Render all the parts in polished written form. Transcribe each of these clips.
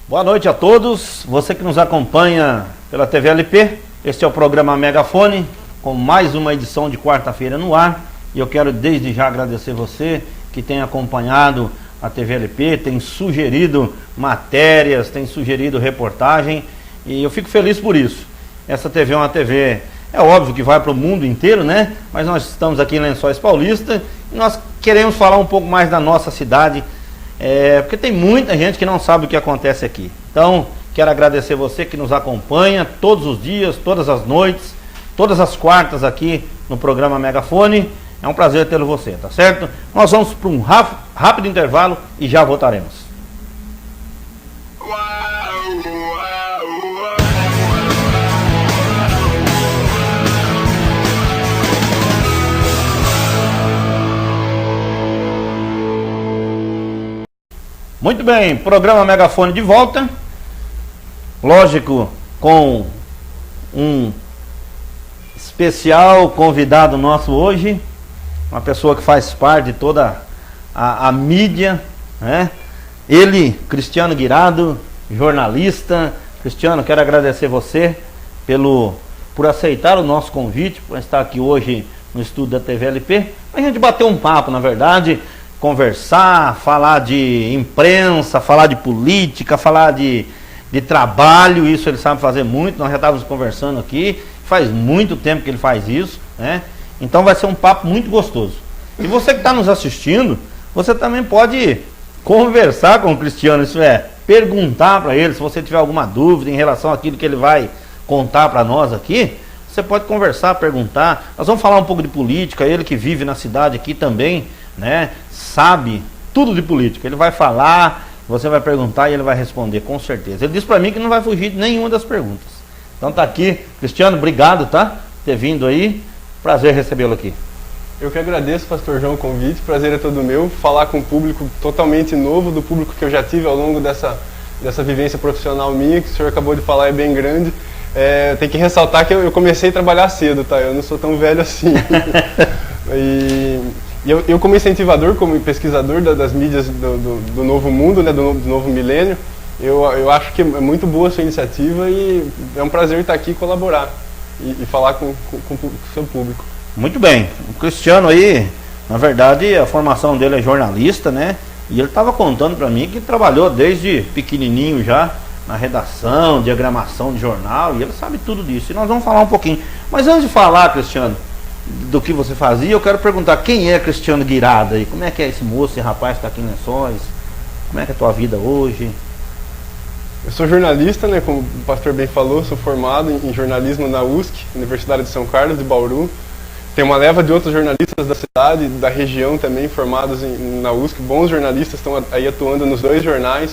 Boa noite a todos, você que nos acompanha pela TV LP, este é o programa Megafone, com mais uma edição de quarta-feira no ar, e eu quero desde já agradecer você que tem acompanhado a TV LP, tem sugerido matérias, tem sugerido reportagem, e eu fico feliz por isso. Essa TV é uma TV, é óbvio que vai para o mundo inteiro, né? Mas nós estamos aqui em Lençóis Paulista, e nós queremos falar um pouco mais da nossa cidade, porque tem muita gente que não sabe o que acontece aqui. Então, quero agradecer você que nos acompanha todos os dias, todas as noites, todas as quartas aqui no programa Megafone. É um prazer tê-lo você, tá certo? Nós vamos para um rápido intervalo e já voltaremos. Muito bem, programa Megafone de volta, lógico, com um especial convidado nosso hoje, uma pessoa que faz parte de toda a mídia, né? Ele, Cristiano Guirado, jornalista. Cristiano, quero agradecer você por aceitar o nosso convite, por estar aqui hoje no estúdio da TV LP, a gente bater um papo, na verdade, conversar, falar de imprensa, falar de política, falar de trabalho. Isso ele sabe fazer muito, nós já estávamos conversando aqui, faz muito tempo que ele faz isso, né? Então vai ser um papo muito gostoso. E você que está nos assistindo, você também pode conversar com o Cristiano, isso é, perguntar para ele, se você tiver alguma dúvida em relação àquilo que ele vai contar para nós aqui, você pode conversar, perguntar. Nós vamos falar um pouco de política, ele que vive na cidade aqui também, né, sabe tudo de política. Ele vai falar, você vai perguntar e ele vai responder, com certeza. Ele disse para mim que não vai fugir de nenhuma das perguntas. Então tá aqui, Cristiano, obrigado, tá, por ter vindo aí, prazer recebê-lo aqui. Eu que agradeço, Pastor João, o convite, prazer é todo meu, falar com um público totalmente novo, do público que eu já tive ao longo dessa vivência profissional minha, que o senhor acabou de falar, é bem grande. Tem que ressaltar que eu comecei a trabalhar cedo, tá, eu não sou tão velho assim. E eu como incentivador, como pesquisador das mídias do novo mundo, né, do novo milênio, eu acho que é muito boa a sua iniciativa e é um prazer estar aqui e colaborar e falar com o seu público. Muito bem, o Cristiano aí, na verdade a formação dele é jornalista, né? E ele estava contando para mim que trabalhou desde pequenininho já na redação, diagramação de jornal, e ele sabe tudo disso. E nós vamos falar um pouquinho. Mas antes de falar, Cristiano, do que você fazia, eu quero perguntar quem é Cristiano Guirado aí? Como é que é esse moço, esse rapaz que está aqui em Lençóis? Como é que é a tua vida hoje? Eu sou jornalista, né, como o pastor bem falou, sou formado em jornalismo na USC, Universidade de São Carlos, de Bauru. Tem uma leva de outros jornalistas da cidade, da região também, formados na USC. Bons jornalistas estão aí atuando nos dois jornais.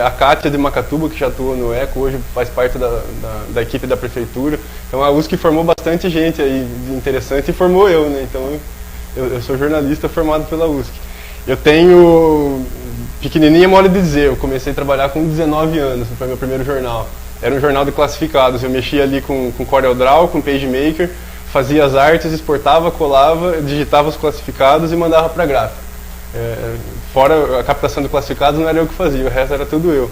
A Kátia de Macatuba, que já atua no ECO, hoje faz parte da equipe da prefeitura. Então a USC formou bastante gente aí interessante e formou eu, né? Então eu sou jornalista formado pela USC. Eu tenho, pequenininha, mole de dizer, eu comecei a trabalhar com 19 anos, foi meu primeiro jornal. Era um jornal de classificados, eu mexia ali com CorelDRAW, com PageMaker, fazia as artes, exportava, colava, digitava os classificados e mandava para a gráfica. Fora a captação de classificados, não era eu que fazia, o resto era tudo eu.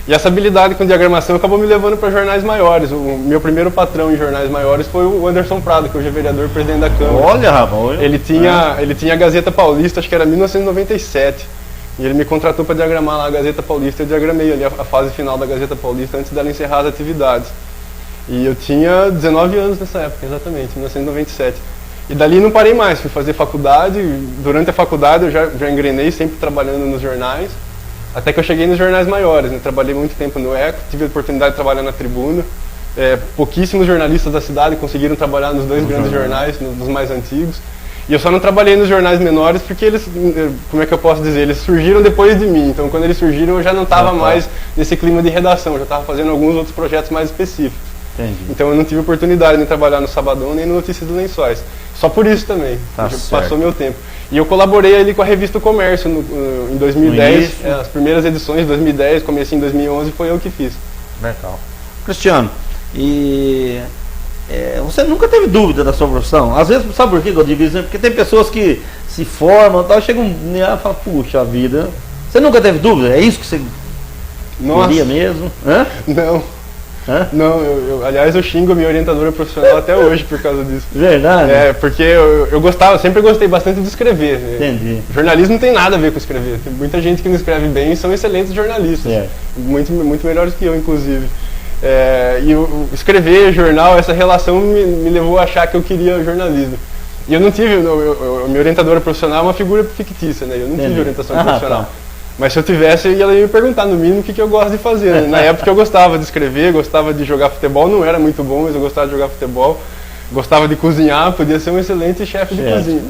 E essa habilidade com diagramação acabou me levando para jornais maiores. O meu primeiro patrão em jornais maiores foi o Anderson Prado, que hoje é vereador presidente da Câmara. Olha, rapaz! Ele tinha a Gazeta Paulista, acho que era 1997. E ele me contratou para diagramar lá a Gazeta Paulista. Eu diagramei ali a fase final da Gazeta Paulista antes dela encerrar as atividades. E eu tinha 19 anos nessa época, exatamente, 1997. E dali não parei mais, fui fazer faculdade. Durante a faculdade eu já engrenei, sempre trabalhando nos jornais. Até que eu cheguei nos jornais maiores, né? Trabalhei muito tempo no ECO, tive a oportunidade de trabalhar na Tribuna. Pouquíssimos jornalistas da cidade conseguiram trabalhar nos dois grandes jornais, nos mais antigos. E eu só não trabalhei nos jornais menores porque eles, como é que eu posso dizer, eles surgiram depois de mim. Então quando eles surgiram eu já não estava mais nesse clima de redação, eu já estava fazendo alguns outros projetos mais específicos. Entendi. Então eu não tive oportunidade de trabalhar no Sabadão nem no Notícias dos Lençóis. Só por isso também, Tá já certo. passou meu tempo. E eu colaborei ali com a revista O Comércio em 2010, as primeiras edições de 2010, comecei em 2011, foi eu que fiz. Legal. Cristiano, e você nunca teve dúvida da sua profissão? Às vezes, sabe por que eu digo isso? Porque tem pessoas que se formam e tal, chegam e falam, puxa vida, você nunca teve dúvida? É isso que você queria mesmo? Hã? Não. Hã? Não, aliás, eu xingo a minha orientadora profissional até hoje por causa disso. Verdade? Porque eu sempre gostei bastante de escrever. Entendi. Jornalismo não tem nada a ver com escrever. Tem muita gente que não escreve bem e são excelentes jornalistas. Muito, muito melhores que eu, inclusive. E escrever jornal, essa relação me levou a achar que eu queria jornalismo. E eu não tive, minha orientadora profissional é uma figura fictícia, né? Eu não tive orientação profissional. Tá. Mas se eu tivesse, ela ia me perguntar no mínimo o que eu gosto de fazer. Né? Na época eu gostava de escrever, gostava de jogar futebol, não era muito bom, mas eu gostava de jogar futebol. Gostava de cozinhar, podia ser um excelente chefe de cozinha.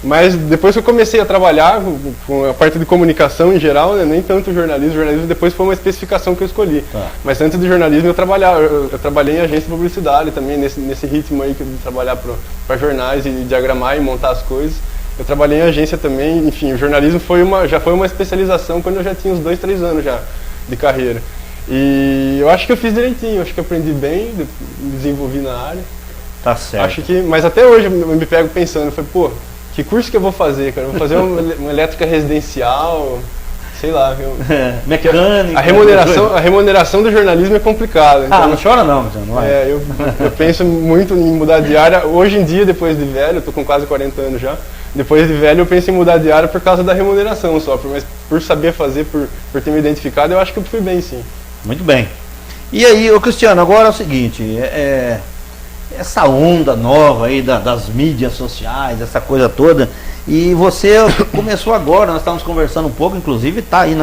Mas depois que eu comecei a trabalhar com a parte de comunicação em geral, né, nem tanto jornalismo depois foi uma especificação que eu escolhi. Tá. Mas antes de jornalismo eu trabalhei em agência de publicidade também, nesse ritmo aí de trabalhar para jornais e diagramar e montar as coisas. Eu trabalhei em agência também, enfim, o jornalismo já foi uma especialização quando eu já tinha uns 2, 3 anos já de carreira. E eu acho que eu fiz direitinho, acho que aprendi bem, me desenvolvi na área. Tá certo. Mas até hoje eu me pego pensando, pô, que curso que eu vou fazer, cara? Eu vou fazer uma elétrica residencial, sei lá. Mecânica. A remuneração do jornalismo é complicada. Então, não chora não, não é? Eu penso muito em mudar de área. Hoje em dia, depois de velho, eu tô com quase 40 anos já, depois de velho eu penso em mudar de área por causa da remuneração só, mas por saber fazer, por ter me identificado, eu acho que eu fui bem sim. Muito bem. E aí, Cristiano, agora é o seguinte, essa onda nova aí das mídias sociais, essa coisa toda, e você começou agora, nós estávamos conversando um pouco, inclusive está aí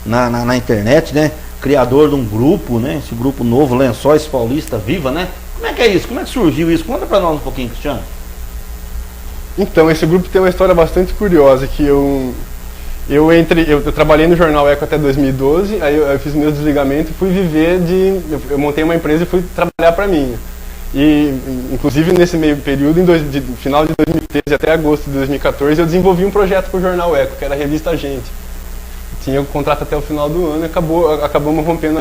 na internet, né? Criador de um grupo, né? Esse grupo novo, Lençóis Paulista Viva, né? Como é que é isso? Como é que surgiu isso? Conta para nós um pouquinho, Cristiano. Então, esse grupo tem uma história bastante curiosa, que eu trabalhei no Jornal Eco até 2012, aí eu fiz meu desligamento e fui viver eu montei uma empresa e fui trabalhar para mim. E, inclusive, nesse meio período, final de 2013 até agosto de 2014, eu desenvolvi um projeto para o Jornal Eco, que era a revista A Gente. Tinha o contrato até o final do ano e acabamos rompendo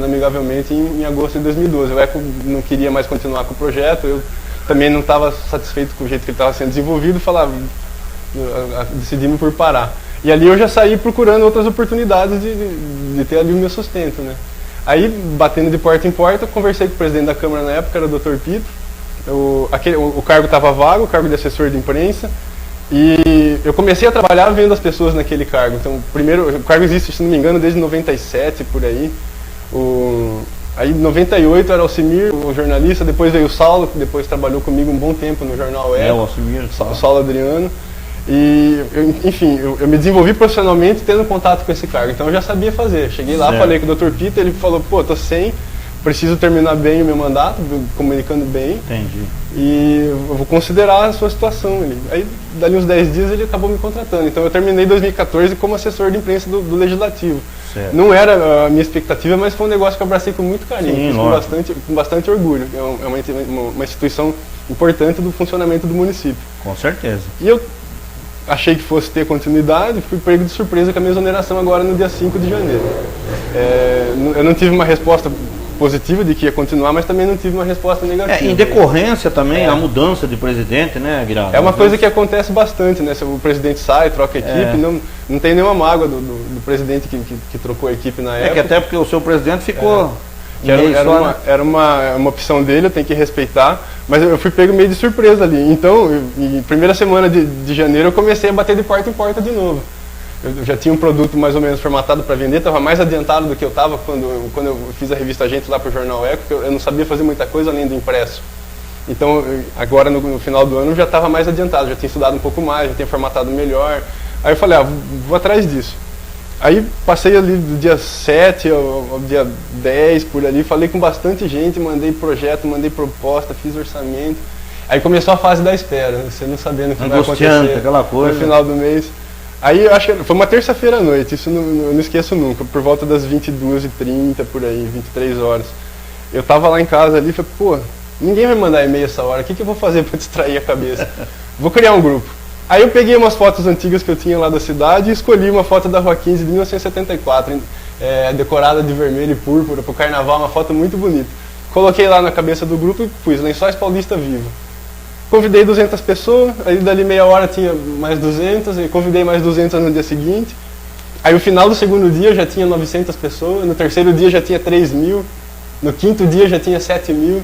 amigavelmente em agosto de 2012. O Eco não queria mais continuar com o projeto, eu também não estava satisfeito com o jeito que ele estava sendo desenvolvido, decidimos por parar. E ali eu já saí procurando outras oportunidades de ter ali o meu sustento, né? Aí, batendo de porta em porta, conversei com o presidente da Câmara na época, era o Dr. Pito. O cargo estava vago, o cargo de assessor de imprensa. E eu comecei a trabalhar vendo as pessoas naquele cargo. Então, o cargo existe, se não me engano, desde 97, por aí. Aí, em 98, era o Alcimir, o jornalista. Depois veio o Saulo, que depois trabalhou comigo um bom tempo no Jornal Eco. O Alcimir, o Saulo Adriano. E, enfim, eu me desenvolvi profissionalmente tendo contato com esse cargo, então eu já sabia fazer. Cheguei lá, falei com o Dr. Pito, ele falou, pô, tô sem, preciso terminar bem o meu mandato, comunicando bem. Entendi. E eu vou considerar a sua situação. Aí, dali uns 10 dias, ele acabou me contratando. Então eu terminei 2014 como assessor de imprensa do Legislativo. Certo. Não era a minha expectativa, mas foi um negócio que eu abracei com muito carinho, com bastante orgulho. É uma instituição importante do funcionamento do município. Com certeza. E eu achei que fosse ter continuidade, fui pego de surpresa com a minha exoneração agora no dia 5 de janeiro. Eu não tive uma resposta positiva de que ia continuar, mas também não tive uma resposta negativa. Em decorrência também a mudança de presidente, né, Guirado? É uma coisa que acontece bastante, né? Se o presidente sai, troca a equipe, não tem nenhuma mágoa do presidente que trocou a equipe na época. Que até porque o seu presidente ficou... Era uma opção dele, eu tenho que respeitar, mas eu fui pego meio de surpresa ali. Então, em primeira semana de janeiro, eu comecei a bater de porta em porta de novo. Eu já tinha um produto mais ou menos formatado para vender, estava mais adiantado do que eu estava quando eu fiz a revista A Gente lá para o Jornal Eco, porque eu não sabia fazer muita coisa além do impresso. Então, agora no final do ano, eu já estava mais adiantado, já tinha estudado um pouco mais, já tinha formatado melhor. Aí eu falei, vou atrás disso. Aí passei ali do dia 7 ao dia 10, por ali, falei com bastante gente, mandei projeto, mandei proposta, fiz orçamento. Aí começou a fase da espera, você não sabendo o que vai acontecer aquela coisa. No final do mês. Aí eu acho que foi uma terça-feira à noite, isso eu não esqueço nunca, por volta das 22h30, por aí, 23 horas. eu tava lá em casa ali e falei, pô, ninguém vai mandar e-mail essa hora, o que eu vou fazer para distrair a cabeça? Vou criar um grupo. Aí eu peguei umas fotos antigas que eu tinha lá da cidade e escolhi uma foto da Rua 15 de 1974, decorada de vermelho e púrpura, pro carnaval, uma foto muito bonita. Coloquei lá na cabeça do grupo e pus Lençóis Paulista Vivo. Convidei 200 pessoas, aí dali meia hora tinha mais 200, e convidei mais 200 no dia seguinte. Aí no final do segundo dia já tinha 900 pessoas, no terceiro dia já tinha 3.000, no quinto dia já tinha 7.000.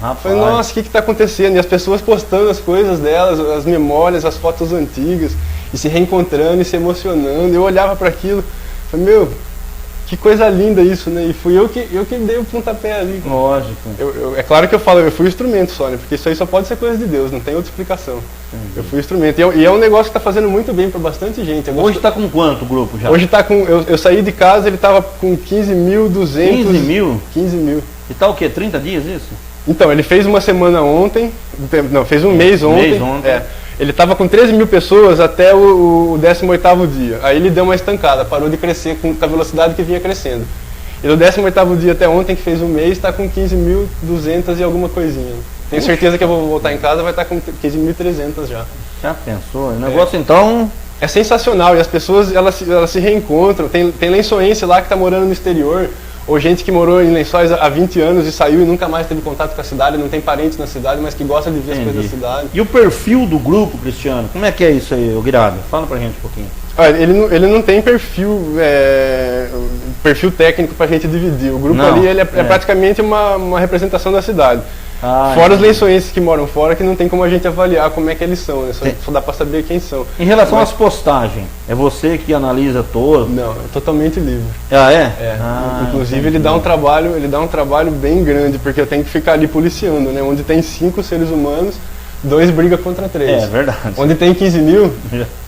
Rapaz. Falei, nossa, o que está acontecendo? E as pessoas postando as coisas delas, as memórias, as fotos antigas, e se reencontrando e se emocionando. Eu olhava para aquilo, falei, meu, que coisa linda isso, né? E fui eu que dei o pontapé ali. Lógico. É claro que eu falo, eu fui o instrumento só, né? Porque isso aí só pode ser coisa de Deus, não tem outra explicação. Entendi. Eu fui o instrumento. E é um negócio que está fazendo muito bem para bastante gente. Hoje está com quanto o grupo já? Hoje está com... Eu saí de casa, ele estava com 15.200... 15 mil? 15 mil. E tá o quê? 30 dias isso? Então, ele fez uma semana ontem, não, fez um mês ontem. Ele estava com 13 mil pessoas até o 18º dia. Aí ele deu uma estancada, parou de crescer com a velocidade que vinha crescendo. E do 18º dia até ontem, que fez um mês, está com 15.200 e alguma coisinha. Tenho certeza que eu vou voltar em casa, vai estar com 15.300 já. Já pensou? O negócio então... É sensacional, e as pessoas elas se reencontram. Tem lençoense lá que está morando no exterior, ou gente que morou em Lençóis há 20 anos e saiu e nunca mais teve contato com a cidade, não tem parentes na cidade, mas que gosta de ver as coisas da cidade. E o perfil do grupo, Cristiano, como é que é isso aí, Guirado? Fala pra gente um pouquinho. Olha, ele não tem perfil técnico pra gente dividir. O grupo ali ele é praticamente uma representação da cidade. Fora os lençoenses que moram fora, que não tem como a gente avaliar como é que eles são, né? Só dá pra saber quem são. Em relação às postagens, é você que analisa todas? Não, é totalmente livre. Ah, é? Inclusive ele dá um trabalho bem grande, porque eu tenho que ficar ali policiando, né? Onde tem 5 seres humanos, 2 brigam contra 3. É verdade. Onde tem 15 mil,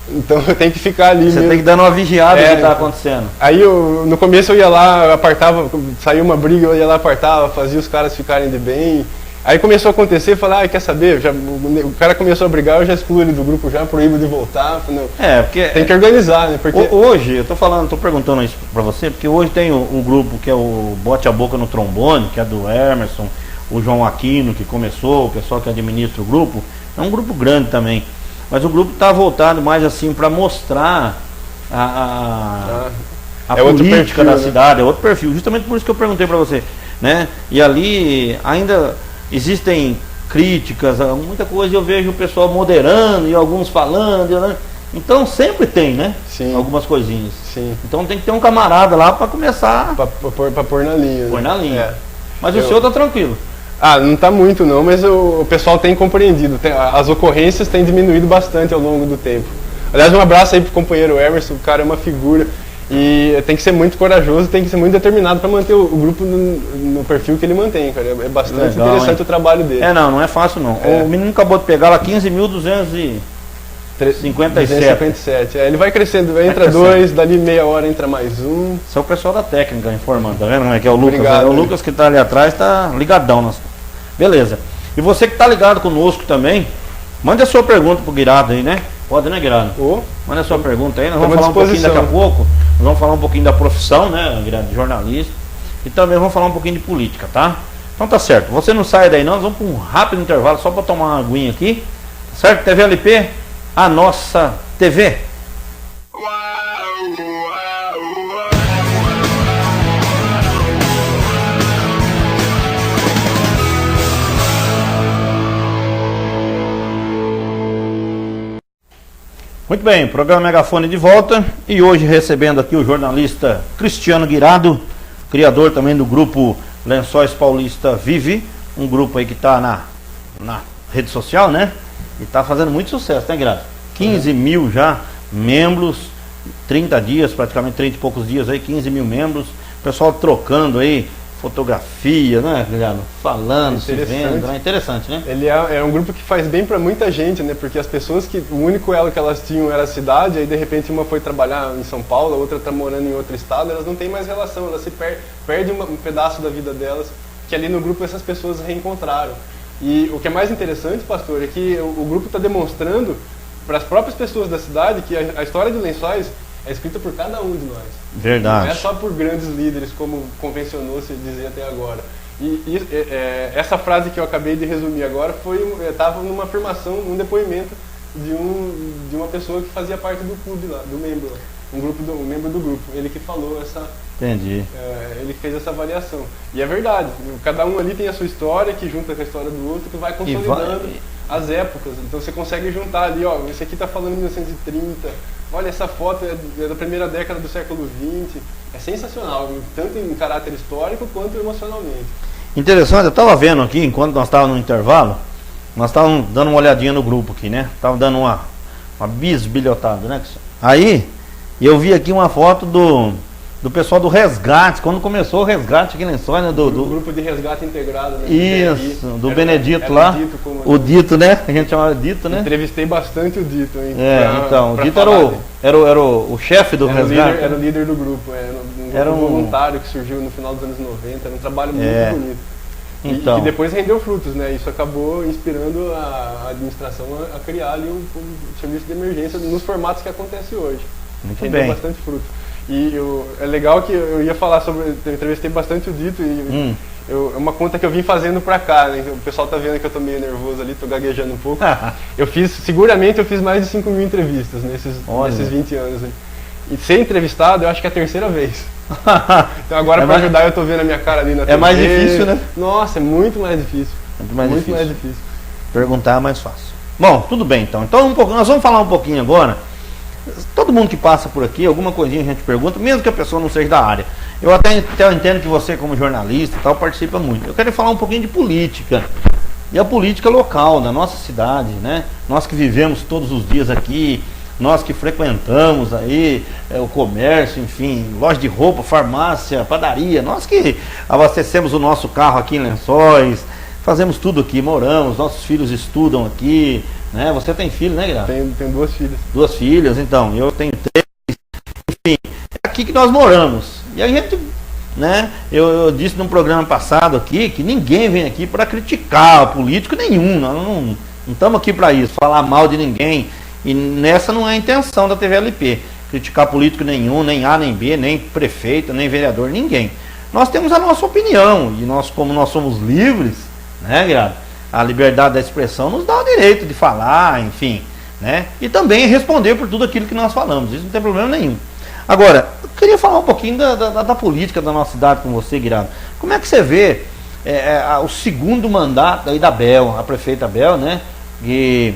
então eu tenho que ficar ali. Você tem que dar uma vigiada do que está acontecendo. Aí no começo eu ia lá, apartava, saiu uma briga, eu ia lá, apartava, fazia os caras ficarem de bem. Aí começou a acontecer, falar, quer saber? O cara começou a brigar, eu já excluo ele do grupo, já proíbo de voltar. Não. Porque tem que organizar, né? Porque hoje, eu tô perguntando isso pra você, porque hoje tem um grupo que é o Bote a Boca no Trombone, que é do Emerson, o João Aquino, que começou, o pessoal que administra o grupo. É um grupo grande também. Mas o grupo está voltado mais assim para mostrar a política da cidade, é outro perfil. Justamente por isso que eu perguntei para você, né? E ali ainda existem críticas, muita coisa eu vejo o pessoal moderando e alguns falando, né? Então sempre tem, né? Sim. Algumas coisinhas. Sim. Então tem que ter um camarada lá para começar. Para pôr na linha. Pôr na linha. Mas o senhor tá tranquilo. Não está muito não, mas o pessoal tem compreendido. As ocorrências têm diminuído bastante ao longo do tempo. Aliás, um abraço aí pro companheiro Emerson, o cara é uma figura. E tem que ser muito corajoso, tem que ser muito determinado para manter o grupo no perfil que ele mantém, cara. É bastante legal, interessante o trabalho dele. Não é fácil não. O menino acabou de pegar lá 15.257. Ele vai crescendo, entra 2, dali meia hora entra mais um. Esse é o pessoal da técnica informando, tá vendo como é que é o Lucas? Obrigado, o Lucas que tá ali atrás tá ligadão. Beleza. E você que tá ligado conosco também, mande a sua pergunta pro Guirado aí, né? Pode, né, Guirado? Manda a sua pergunta aí, nós vamos falar um pouquinho daqui a pouco. Nós vamos falar um pouquinho da profissão, né, Guirado, de jornalista. E também vamos falar um pouquinho de política, tá? Então tá certo. Você não sai daí não, nós vamos para um rápido intervalo só para tomar uma aguinha aqui. Certo? TV LP, a nossa TV. Muito bem, programa Megafone de volta e hoje recebendo aqui o jornalista Cristiano Guirado, criador também do grupo Lençóis Paulista Vive, um grupo aí que está na rede social, né? E está fazendo muito sucesso, né, Guirado? 15 mil já membros, 30 dias, praticamente 30 e poucos dias aí, 15 mil membros, pessoal trocando aí fotografia, né, Guilherme? Falando, se vendo, né? Interessante, né? Ele é um grupo que faz bem para muita gente, né? Porque as pessoas que o único elo que elas tinham era a cidade, aí de repente uma foi trabalhar em São Paulo, a outra está morando em outro estado, elas não têm mais relação, elas se perdem um pedaço da vida delas, que ali no grupo essas pessoas reencontraram. E o que é mais interessante, pastor, é que o grupo está demonstrando para as próprias pessoas da cidade que a história de Lençóis é escrita por cada um de nós. Verdade. Não é só por grandes líderes, como convencionou-se dizer até agora. Essa frase que eu acabei de resumir agora estava numa afirmação, num depoimento de uma pessoa que fazia parte do clube lá, do membro lá. Um membro do grupo, ele que falou Entendi. Ele fez essa avaliação. E é verdade, cada um ali tem a sua história, que junta com a história do outro, que vai consolidando as épocas. Então você consegue juntar ali, ó, esse aqui está falando em 1930, olha, essa foto é da primeira década do século XX. É sensacional, tanto em caráter histórico quanto emocionalmente. Interessante, eu estava vendo aqui, enquanto nós estávamos no intervalo, nós estávamos dando uma olhadinha no grupo aqui, né? Estávamos dando uma bisbilhotada, né? Aí, eu vi aqui uma foto do pessoal do resgate, quando começou o resgate aqui em Lençóis, né? Do grupo de resgate integrado, né? Isso, do Benedito lá. O Dito, né? A gente chamava de Dito, né? Entrevistei bastante o Dito, hein? Então, o Dito era o chefe do resgate. Era o líder do grupo, era um voluntário que surgiu no final dos anos 90, era um trabalho muito bonito. Então. E depois rendeu frutos, né? Isso acabou inspirando a administração a criar ali um serviço de emergência nos formatos que acontece hoje. Muito rendeu bem. Bastante fruto. E é legal que eu ia falar sobre, eu entrevistei bastante o Dito e é uma conta que eu vim fazendo pra cá, né? O pessoal tá vendo que eu tô meio nervoso ali, tô gaguejando um pouco. Seguramente eu fiz mais de 5.000 entrevistas nesses 20 anos. Né? E ser entrevistado, eu acho que é a terceira vez. Então agora pra ajudar eu tô vendo a minha cara ali na TV. É mais difícil, né? Nossa, é muito mais difícil. Muito mais difícil. Perguntar é mais fácil. Bom, tudo bem então. Então nós vamos falar um pouquinho agora. Todo mundo que passa por aqui, alguma coisinha a gente pergunta, mesmo que a pessoa não seja da área. Eu até entendo que você, como jornalista e tal, participa muito. Eu quero falar um pouquinho de política. E a política local da nossa cidade, né? Nós que vivemos todos os dias aqui, nós que frequentamos aí o comércio, enfim, loja de roupa, farmácia, padaria, nós que abastecemos o nosso carro aqui em Lençóis, fazemos tudo aqui, moramos, nossos filhos estudam aqui, né? Você tem filho, né, Guilherme? Tenho 2 filhas. 2 filhas, então, eu tenho 3, enfim, é aqui que nós moramos. E a gente, né, eu disse num programa passado aqui que ninguém vem aqui para criticar político nenhum, nós não estamos aqui para isso, falar mal de ninguém, e nessa não é a intenção da TVLP, criticar político nenhum, nem A, nem B, nem prefeito, nem vereador, ninguém. Nós temos a nossa opinião, e nós, como nós somos livres, né, Guilherme? A liberdade da expressão nos dá o direito de falar, enfim, né? E também responder por tudo aquilo que nós falamos, isso não tem problema nenhum. Agora, eu queria falar um pouquinho da política da nossa cidade com você, Guilherme. Como é que você vê o segundo mandato aí da Bel, a prefeita Bel, né? Que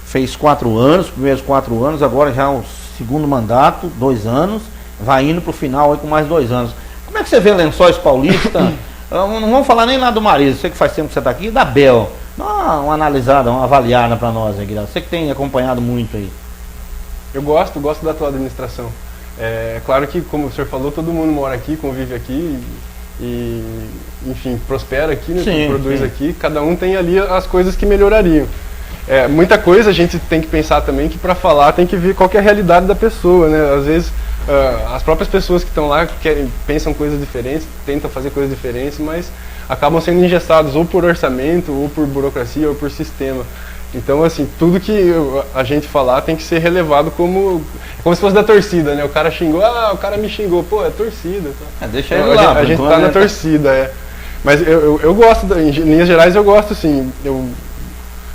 fez 4 anos, primeiros 4 anos, agora já o segundo mandato, 2 anos, vai indo para o final aí com mais 2 anos. Como é que você vê Lençóis Paulista? Não vamos falar nem lá do Marisa, você que faz tempo que você está aqui, da Bel. Dá uma analisada, uma avaliada para nós, né, Guilherme? Você que tem acompanhado muito aí. Eu gosto da atual administração. É claro que, como o senhor falou, todo mundo mora aqui, convive aqui e enfim, prospera aqui, né? Sim, produz sim. aqui, cada um tem ali as coisas que melhorariam. Muita coisa a gente tem que pensar também que para falar tem que ver qual que é a realidade da pessoa, né? Às vezes as próprias pessoas que estão lá pensam coisas diferentes, tentam fazer coisas diferentes, mas acabam sendo engessados ou por orçamento, ou por burocracia, ou por sistema. Então, assim, tudo que a gente falar tem que ser relevado como se fosse da torcida, né? O cara xingou, o cara me xingou, pô, é torcida. Tá? Deixa ele lá. A gente tá na torcida, Mas eu gosto, em linhas gerais eu gosto, assim,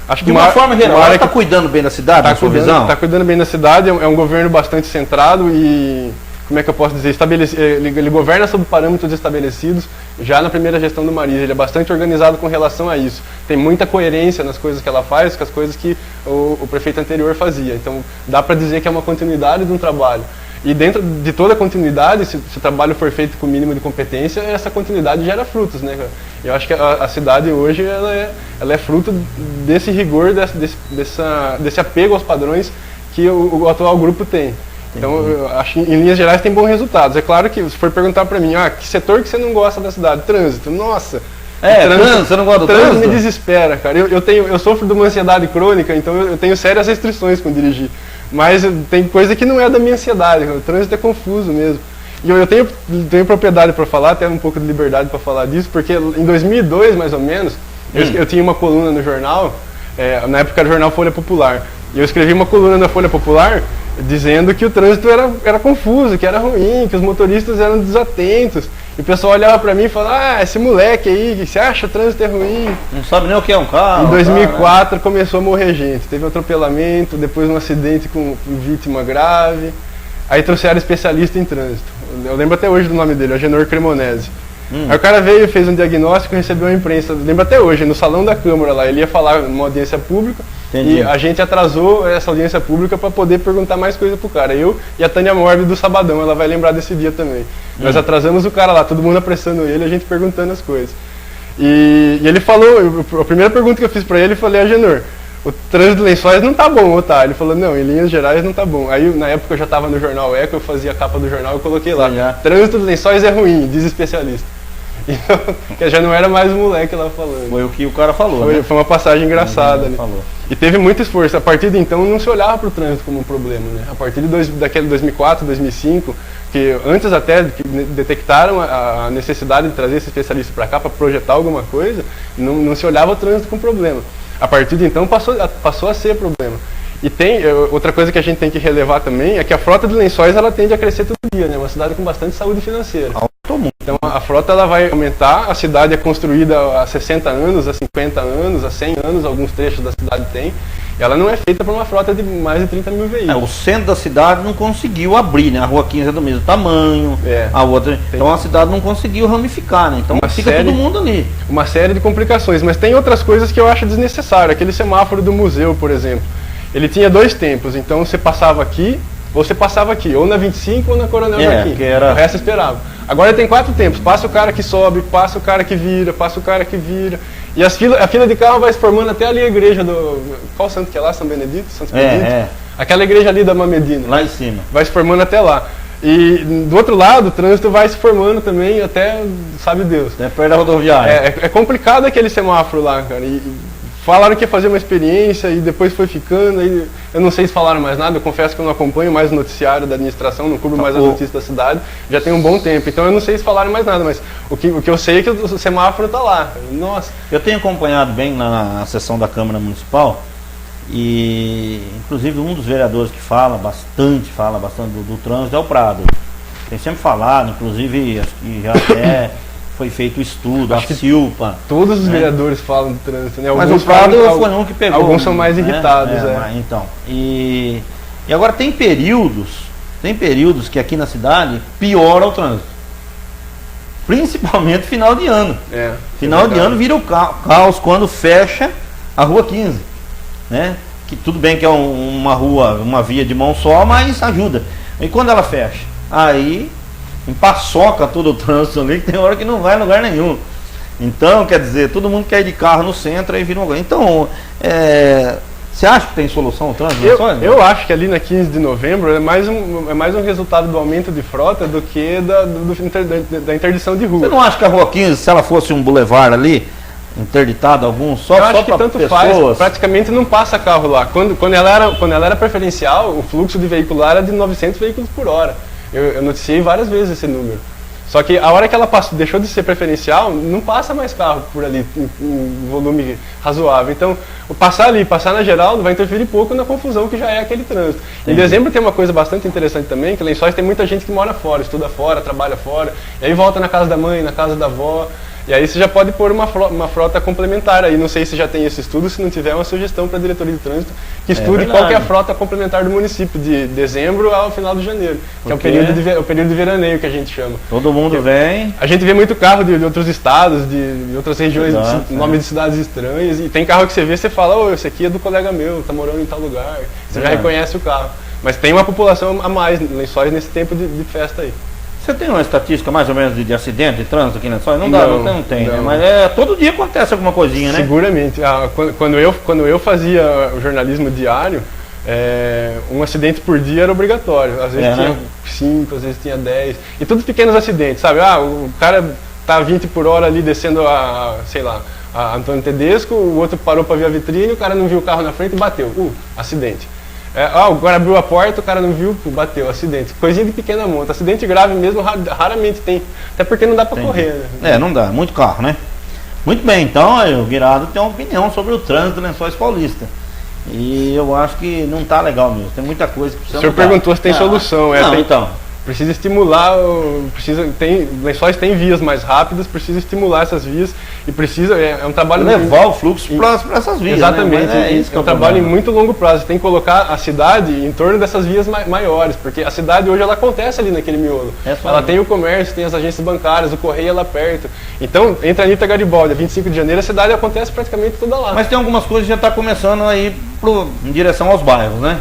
acho que de uma forma geral, ela está cuidando bem da cidade, na sua visão? Está cuidando bem da cidade, é um governo bastante centrado e, como é que eu posso dizer, ele governa sob parâmetros estabelecidos. Já na primeira gestão do Marisa, ele é bastante organizado com relação a isso. Tem muita coerência nas coisas que ela faz, com as coisas que o prefeito anterior fazia. Então, dá para dizer que é uma continuidade de um trabalho. E dentro de toda a continuidade, se o trabalho for feito com o mínimo de competência, essa continuidade gera frutos, né? Eu acho que a cidade hoje ela é fruto desse rigor, desse apego aos padrões que o atual grupo tem. Então, eu acho que em linhas gerais tem bons resultados. É claro que se for perguntar para mim, que setor que você não gosta da cidade? Trânsito. Nossa! Trânsito, você não gosta do trânsito? Trânsito me desespera, cara. Eu sofro de uma ansiedade crônica, então eu tenho sérias restrições com dirigir. Mas tem coisa que não é da minha ansiedade, o trânsito é confuso mesmo. E eu tenho propriedade para falar, até um pouco de liberdade para falar disso, porque em 2002, mais ou menos, eu tinha uma coluna no jornal, na época era o jornal Folha Popular, E eu escrevi uma coluna na Folha Popular dizendo que o trânsito era confuso, que era ruim, que os motoristas eram desatentos. E o pessoal olhava pra mim e falava, esse moleque aí, você acha que o trânsito é ruim? Não sabe nem o que é um carro. Em 2004 começou a morrer gente. Teve um atropelamento, depois um acidente com vítima grave. Aí trouxeram especialista em trânsito. Eu lembro até hoje do nome dele, Agenor Cremonese. Aí o cara veio, fez um diagnóstico e recebeu a imprensa. Lembro até hoje, no salão da Câmara lá. Ele ia falar numa audiência pública. Entendi. E a gente atrasou essa audiência pública para poder perguntar mais coisa pro cara. Eu e a Tânia Morbi do Sabadão, ela vai lembrar desse dia também. Nós atrasamos o cara lá, todo mundo apressando ele, a gente perguntando as coisas. E ele falou, a primeira pergunta que eu fiz para ele, eu falei, Agenor, o trânsito de Lençóis não tá bom, ou tá? Ele falou, não, em linhas gerais não tá bom. Aí na época eu já estava no jornal Eco, eu fazia a capa do jornal, eu coloquei lá, trânsito de Lençóis é ruim, diz especialista. Então, que já não era mais um moleque lá falando. Foi o que o cara falou, né? Foi uma passagem engraçada ali. E teve muito esforço. A partir de então não se olhava para o trânsito como um problema, né? A partir daquele 2004, 2005, que antes até que detectaram a necessidade de trazer esse especialista para cá para projetar alguma coisa, não se olhava o trânsito como problema. A partir de então passou a ser problema. E tem outra coisa que a gente tem que relevar também é que a frota de Lençóis ela tende a crescer todo dia, né? Uma cidade com bastante saúde financeira. Então a frota ela vai aumentar, a cidade é construída há 60 anos, há 50 anos, há 100 anos, alguns trechos da cidade tem. Ela não é feita por uma frota de mais de 30 mil veículos. O centro da cidade não conseguiu abrir, né? A Rua 15 é do mesmo tamanho, a outra. Então a cidade não conseguiu ramificar, né? Então fica todo mundo ali. Uma série de complicações, mas tem outras coisas que eu acho desnecessário. Aquele semáforo do museu, por exemplo. Ele tinha 2 tempos, então você passava aqui, ou você passava aqui, ou na 25 ou na Coronel Joaquim. O resto esperava. Agora tem 4 tempos, passa o cara que sobe, passa o cara que vira, passa o cara que vira. E a fila de carro vai se formando até ali a igreja do... Qual santo que é lá? São Benedito? Santo Benedito? Aquela igreja ali da Mamedina. Lá em cima. Vai se formando até lá. E do outro lado, o trânsito vai se formando também até, sabe Deus. Até perto da rodoviária. É complicado aquele semáforo lá, cara. Falaram que ia fazer uma experiência e depois foi ficando. Aí eu não sei se falaram mais nada, eu confesso que eu não acompanho mais o noticiário da administração, não cubro mais as notícias da cidade, já tem um bom tempo. Então eu não sei se falaram mais nada, mas o que eu sei é que o semáforo está lá. Nossa. Eu tenho acompanhado bem na sessão da Câmara Municipal e inclusive um dos vereadores que fala bastante do trânsito é o Prado. Tem sempre falado, inclusive acho que já até foi feito o estudo, a Silpa. Todos os vereadores falam do trânsito, né? Mas o Prado foi um que pegou. Alguns são mais irritados, Então, e agora tem períodos que aqui na cidade piora o trânsito. Principalmente final de ano. Final de ano vira o caos quando fecha a Rua 15, né? Que tudo bem que é uma via de mão só, mas ajuda. E quando ela fecha? Aí empaçoca todo o trânsito ali, que tem hora que não vai em lugar nenhum. Então, quer dizer, todo mundo quer ir de carro no centro e vira um lugar. Então, você acha que tem solução o trânsito? Eu acho que ali na 15 de novembro é mais um resultado do aumento de frota do que da interdição de rua. Você não acha que a Rua 15, se ela fosse um bulevar ali, interditado alguns, só para pessoas? Faz, praticamente não passa carro lá. Quando ela era preferencial, o fluxo de veículo lá era de 900 veículos por hora. Eu noticiei várias vezes esse número. Só que a hora que ela deixou de ser preferencial, não passa mais carro por ali em volume razoável. Então, passar na Geraldo vai interferir pouco na confusão que já é aquele trânsito. Entendi. Em dezembro tem uma coisa bastante interessante também, que Lençóis tem muita gente que mora fora, estuda fora, trabalha fora, e aí volta na casa da mãe, na casa da avó. E aí você já pode pôr uma frota complementar aí. Não sei se já tem esse estudo, se não tiver, uma sugestão para a diretoria de trânsito que estude qual que é a frota complementar do municípo, de dezembro ao final de janeiro, que é o período de veraneio que a gente chama. Todo mundo vem. A gente vê muito carro de outros estados, de outras regiões, nomes de cidades estranhas, e tem carro que você vê e você fala, esse aqui é do colega meu, tá morando em tal lugar. Você já reconhece o carro. Mas tem uma população a mais em Lençóis nesse tempo de festa aí. Você tem uma estatística mais ou menos de acidente de trânsito aqui na Lençóis? Não tem, né? Mas todo dia acontece alguma coisinha, né? Seguramente. Quando eu fazia o jornalismo diário, um acidente por dia era obrigatório. Às vezes tinha 5, às vezes tinha 10. E todos pequenos acidentes, sabe? O cara tá a 20 por hora ali descendo a Antônio Tedesco, o outro parou para ver a vitrine, o cara não viu o carro na frente e bateu. Acidente. O cara abriu a porta, o cara não viu, bateu, acidente. Coisinha de pequena monta. Acidente grave mesmo, raramente tem. Até porque não dá para correr, né? Não dá, muito carro, né? Muito bem, então o Guirado tem uma opinião sobre o trânsito do Lençóis Paulista. E eu acho que não tá legal mesmo. Tem muita coisa que precisa O senhor mudar. perguntou se tem solução. Não, Tem, então. precisa estimular, Lençóis tem vias mais rápidas, precisa estimular essas vias e precisa, é um trabalho... Levar o fluxo para essas vias. Exatamente, né? É isso que é um trabalho em muito longo prazo. Você tem que colocar a cidade em torno dessas vias maiores, porque a cidade hoje ela acontece ali naquele miolo. Ela tem o comércio, tem as agências bancárias, o correio é lá perto. Então, entre a Anitta Garibaldi e 25 de janeiro, a cidade acontece praticamente toda lá. Mas tem algumas coisas que já está começando a ir em direção aos bairros, né?